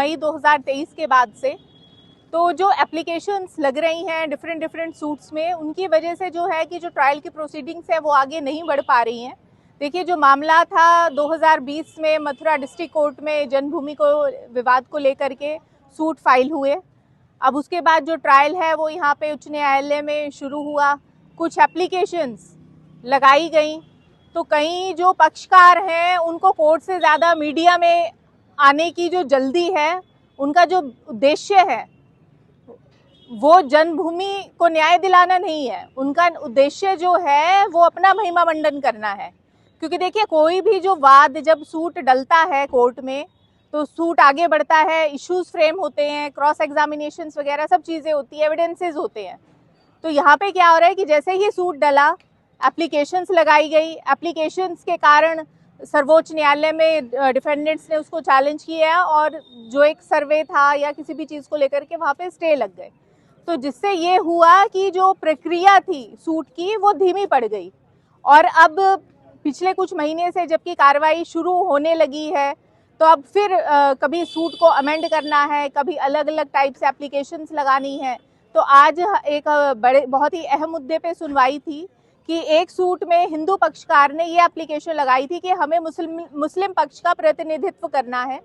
मई 2023 के बाद से, तो जो एप्लीकेशंस लग रही हैं डिफरेंट सूट्स में, उनकी वजह से जो है कि जो ट्रायल की प्रोसीडिंग्स है वो आगे नहीं बढ़ पा रही हैं। देखिए, जो मामला था 2020 में मथुरा डिस्ट्रिक्ट कोर्ट में जन्मभूमि को विवाद को लेकर के सूट फाइल हुए। अब उसके बाद जो ट्रायल है वो यहाँ पे उच्च न्यायालय में शुरू हुआ। कुछ एप्लीकेशंस लगाई गई, तो कई जो पक्षकार हैं उनको कोर्ट से ज़्यादा मीडिया में आने की जो जल्दी है, उनका जो उद्देश्य है वो जन्मभूमि को न्याय दिलाना नहीं है। उनका उद्देश्य जो है वो अपना महिमा मंडन करना है। क्योंकि देखिए, कोई भी जो वाद, जब सूट डलता है कोर्ट में तो सूट आगे बढ़ता है, इश्यूज फ्रेम होते हैं, क्रॉस एग्जामिनेशंस वगैरह सब चीज़ें होती है, एविडेंसेस होते हैं। तो यहाँ पे क्या हो रहा है कि जैसे ही सूट डला, एप्लीकेशंस लगाई गई, एप्लीकेशंस के कारण सर्वोच्च न्यायालय में डिफेंडेंट्स ने उसको चैलेंज किया और जो एक सर्वे था या किसी भी चीज़ को लेकर के वहाँ पे स्टे लग गए। तो जिससे ये हुआ कि जो प्रक्रिया थी सूट की वो धीमी पड़ गई। और अब पिछले कुछ महीने से जबकि कार्रवाई शुरू होने लगी है, तो अब फिर कभी सूट को अमेंड करना है, कभी अलग अलग टाइप से एप्लीकेशंस लगानी है। तो आज एक बहुत ही अहम मुद्दे पे सुनवाई थी कि एक सूट में हिंदू पक्षकार ने ये एप्लीकेशन लगाई थी कि हमें मुस्लिम पक्ष का प्रतिनिधित्व करना है,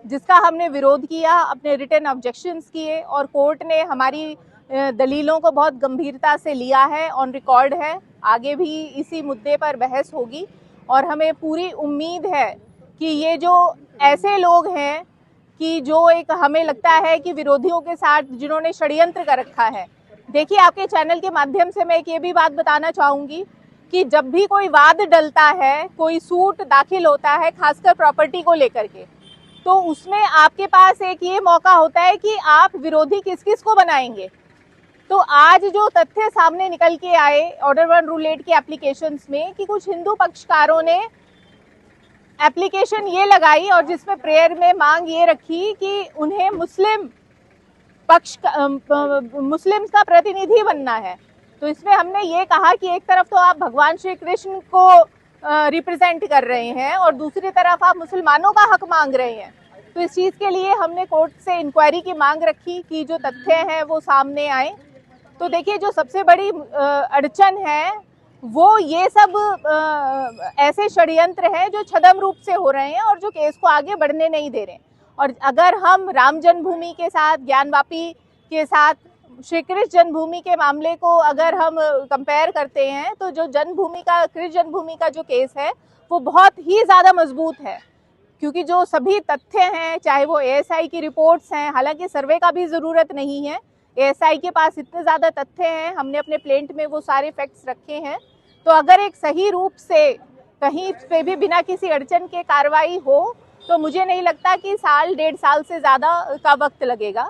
जिसका हमने विरोध किया, अपने रिटन ऑब्जेक्शंस किए और कोर्ट ने हमारी दलीलों को बहुत गंभीरता से लिया है, ऑन रिकॉर्ड है। आगे भी इसी मुद्दे पर बहस होगी और हमें पूरी उम्मीद है कि ये जो ऐसे लोग हैं कि जो एक हमें लगता है कि विरोधियों के साथ जिन्होंने षड्यंत्र कर रखा है। देखिए, आपके चैनल के माध्यम से मैं एक ये भी बात बताना चाहूँगी कि जब भी कोई वाद डलता है, कोई सूट दाखिल होता है, खासकर प्रॉपर्टी को लेकर के, तो उसमें आपके पास एक ये मौका होता है कि आप विरोधी किस किस को बनाएंगे। तो आज जो तथ्य सामने निकल के आए ऑर्डर 1 रूल 8 की एप्लीकेशंस में कि कुछ हिंदू पक्षकारों ने एप्लीकेशन ये लगाई और जिसमें प्रेयर में मांग ये रखी कि उन्हें मुस्लिम का प्रतिनिधि बनना है। तो इसमें हमने ये कहा कि एक तरफ तो आप भगवान श्री कृष्ण को रिप्रेजेंट कर रहे हैं और दूसरी तरफ आप मुसलमानों का हक मांग रहे हैं। तो इस चीज़ के लिए हमने कोर्ट से इंक्वायरी की मांग रखी कि जो तथ्य हैं वो सामने आए। तो देखिए, जो सबसे बड़ी अड़चन है वो ये सब ऐसे षड्यंत्र हैं जो छद्म रूप से हो रहे हैं और जो केस को आगे बढ़ने नहीं दे रहे हैं। और अगर हम राम जन्मभूमि के साथ, ज्ञानवापी के साथ, श्री कृष्ण जन्मभूमि के मामले को अगर हम कंपेयर करते हैं, तो जो कृष्ण जन्मभूमि का जो केस है वो बहुत ही ज़्यादा मजबूत है। क्योंकि जो सभी तथ्य हैं, चाहे वो एएसआई की रिपोर्ट्स हैं, हालांकि सर्वे का भी ज़रूरत नहीं है, एएसआई के पास इतने ज़्यादा तथ्य हैं, हमने अपने प्लेंट में वो सारे फैक्ट्स रखे हैं। तो अगर एक सही रूप से कहीं पे भी बिना किसी अड़चन के कार्रवाई हो, तो मुझे नहीं लगता कि 1.5 साल से ज़्यादा का वक्त लगेगा।